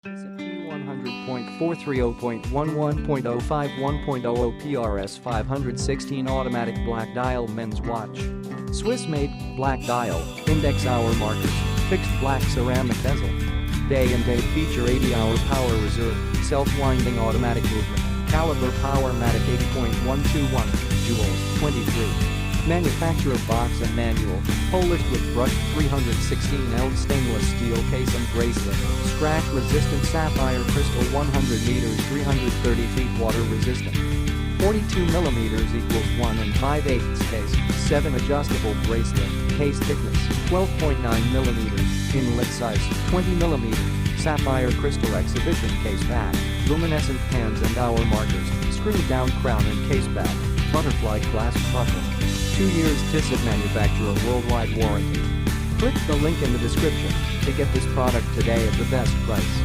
T100.430.11.051.00 PRS 516 automatic black dial men's watch. Swiss-made, black dial, index hour markers, fixed black ceramic bezel. Day and date feature 80-hour power reserve, self-winding automatic movement, caliber Powermatic 8.121, joules, 23. Manufacturer box and manual, polished with brushed 316L stainless steel case and bracelet, scratch-resistant sapphire crystal 100 meters 330 feet water resistant. 42mm equals 1 5/8 case, 7 adjustable bracelet, case thickness, 12.9mm, inlet size, 20mm, sapphire crystal exhibition case back, luminescent hands and hour markers, screwed down crown and case back, butterfly clasp buckle. 2 years Tissot manufacturer worldwide warranty. Click the link in the description to get this product today at the best price.